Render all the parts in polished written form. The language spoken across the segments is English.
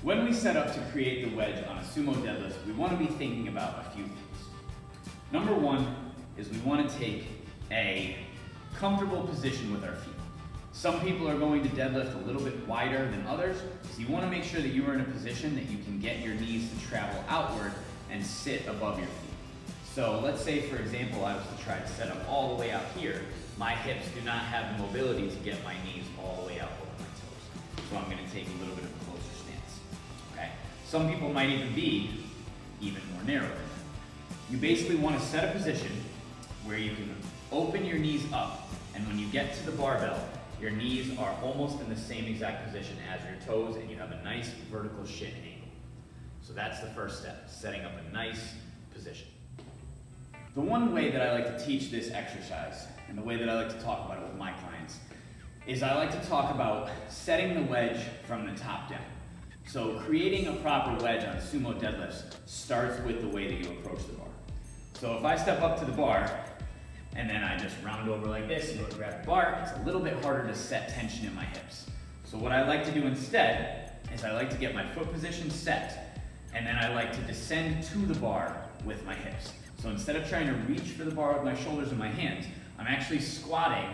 When we set up to create the wedge on a sumo deadlift, we want to be thinking about a few things. Number one is we want to take a comfortable position with our feet. Some people are going to deadlift a little bit wider than others, so you want to make sure that you are in a position that you can get your knees to travel outward and sit above your feet. So let's say, for example, I was to try to set up all the way out here. My hips do not have the mobility to get my knees all the way out over my toes. So I'm going to take a little bit of a closer stance. Okay? Some people might even be even more narrow than that. You basically want to set a position where you can open your knees up, and when you get to the barbell, your knees are almost in the same exact position as your toes, and you have a nice vertical shin angle. So that's the first step, setting up a nice position. The one way that I like to teach this exercise, and the way that I like to talk about it with my clients, is I like to talk about setting the wedge from the top down. So creating a proper wedge on sumo deadlifts starts with the way that you approach the bar. So if I step up to the bar, and then I just round over like this and go to grab the bar, it's a little bit harder to set tension in my hips. So what I like to do instead is I like to get my foot position set, and then I like to descend to the bar with my hips. So instead of trying to reach for the bar with my shoulders and my hands, I'm actually squatting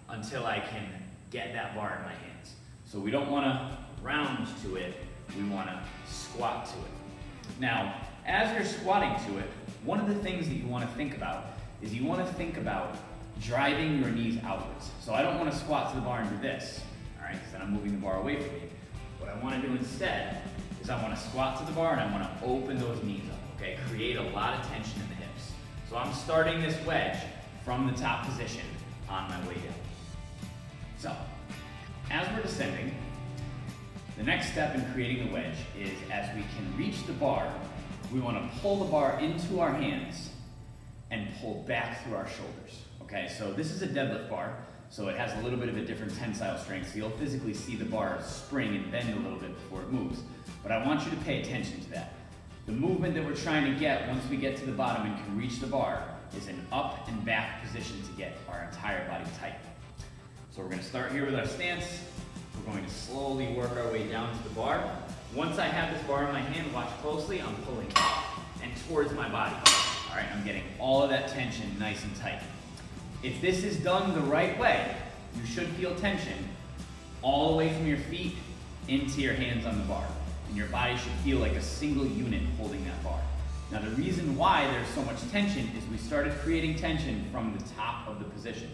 until I can get that bar in my hands. So we don't want to round to it, we want to squat to it. Now, as you're squatting to it, one of the things that you want to think about is you want to think about driving your knees outwards. So I don't want to squat to the bar and do this, all right, because then I'm moving the bar away from me. What I want to do instead is I want to squat to the bar and I want to open those knees up, okay? Create a lot of tension in the hips. So I'm starting this wedge from the top position on my way down. So, as we're descending, the next step in creating the wedge is as we can reach the bar, we want to pull the bar into our hands and pull back through our shoulders. Okay, so this is a deadlift bar, so it has a little bit of a different tensile strength, so you'll physically see the bar spring and bend a little bit before it moves. But I want you to pay attention to that. The movement that we're trying to get once we get to the bottom and can reach the bar is an up and back position to get our entire body tight. So we're going to start here with our stance. We're going to slowly work our way down to the bar. Once I have this bar in my hand, watch closely, I'm pulling up and towards my body. All right, I'm getting all of that tension nice and tight. If this is done the right way, you should feel tension all the way from your feet into your hands on the bar. And your body should feel like a single unit holding that bar. Now the reason why there's so much tension is we started creating tension from the top of the position.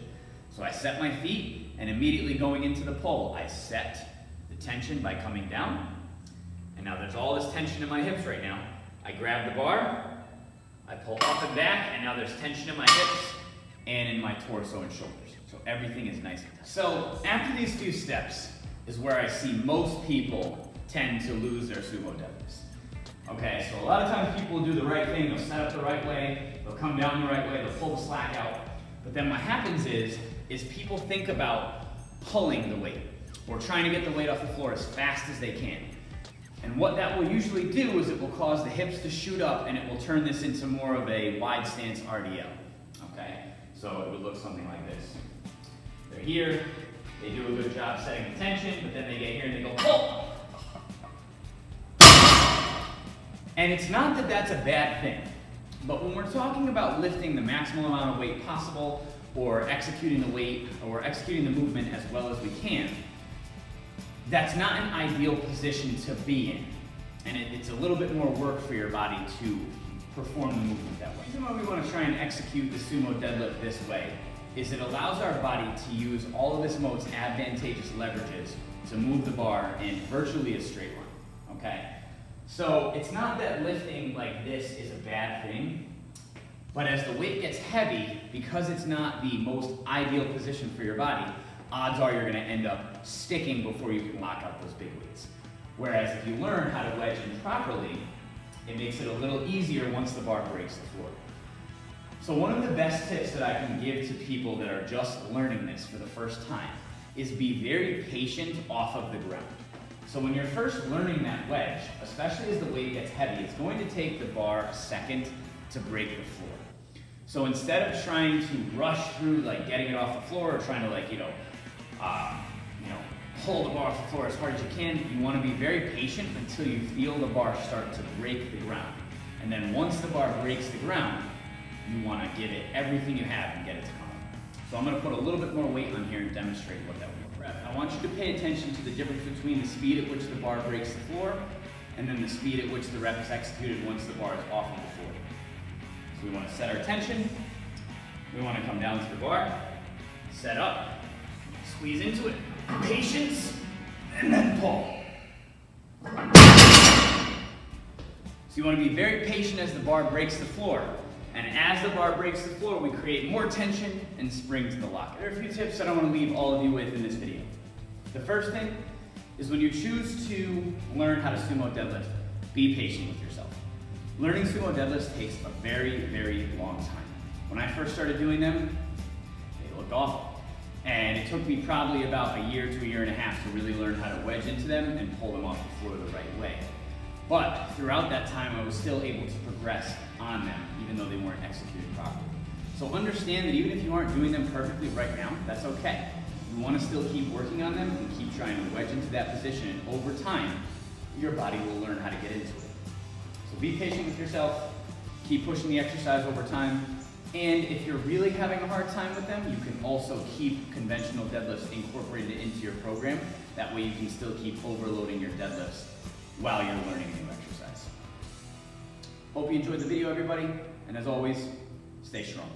So I set my feet, and immediately going into the pull, I set the tension by coming down. And now there's all this tension in my hips right now. I grab the bar, I pull up and back, and now there's tension in my hips and in my torso and shoulders. So everything is nice and tight. So after these few steps is where I see most people tend to lose their sumo deadlifts. Okay, so a lot of times people do the right thing, they'll set up the right way, they'll come down the right way, they'll pull the slack out. But then what happens is people think about pulling the weight or trying to get the weight off the floor as fast as they can. And what that will usually do is it will cause the hips to shoot up, and it will turn this into more of a wide stance RDL. Okay, so it would look something like this. They're here, they do a good job setting the tension, but then they get here and they go pull. And it's not that that's a bad thing, but when we're talking about lifting the maximum amount of weight possible, or executing the weight, or executing the movement as well as we can, that's not an ideal position to be in. And it's a little bit more work for your body to perform the movement that way. The reason why we want to try and execute the sumo deadlift this way is it allows our body to use all of its most advantageous leverages to move the bar in virtually a straight line, okay? So it's not that lifting like this is a bad thing, but as the weight gets heavy, because it's not the most ideal position for your body, odds are you're going to end up sticking before you can lock out those big weights. Whereas if you learn how to wedge in properly, it makes it a little easier once the bar breaks the floor. So one of the best tips that I can give to people that are just learning this for the first time is be very patient off of the ground. So when you're first learning that wedge, especially as the weight gets heavy, it's going to take the bar a second to break the floor. So instead of trying to rush through like getting it off the floor or trying to pull the bar off the floor as hard as you can. You want to be very patient until you feel the bar start to break the ground. And then once the bar breaks the ground, you want to give it everything you have and get it to come up. So I'm going to put a little bit more weight on here and demonstrate what that will look like. I want you to pay attention to the difference between the speed at which the bar breaks the floor and then the speed at which the rep is executed once the bar is off of the floor. So we want to set our tension. We want to come down to the bar, set up, squeeze into it, patience, and then pull. So you want to be very patient as the bar breaks the floor. And as the bar breaks the floor, we create more tension and spring to the lock. There are a few tips that I want to leave all of you with in this video. The first thing is when you choose to learn how to sumo deadlift, be patient with yourself. Learning sumo deadlifts takes a very, very long time. When I first started doing them, they looked awful. And it took me probably about a year to a year and a half to really learn how to wedge into them and pull them off the floor the right way. But throughout that time, I was still able to progress on them, even though they weren't executed properly. So understand that even if you aren't doing them perfectly right now, that's okay. You want to still keep working on them and keep trying to wedge into that position, and over time, your body will learn how to get into it. So be patient with yourself, keep pushing the exercise over time, and if you're really having a hard time with them, you can also keep conventional deadlifts incorporated into your program. That way you can still keep overloading your deadlifts while you're learning a new exercise. Hope you enjoyed the video, everybody, and as always, stay strong.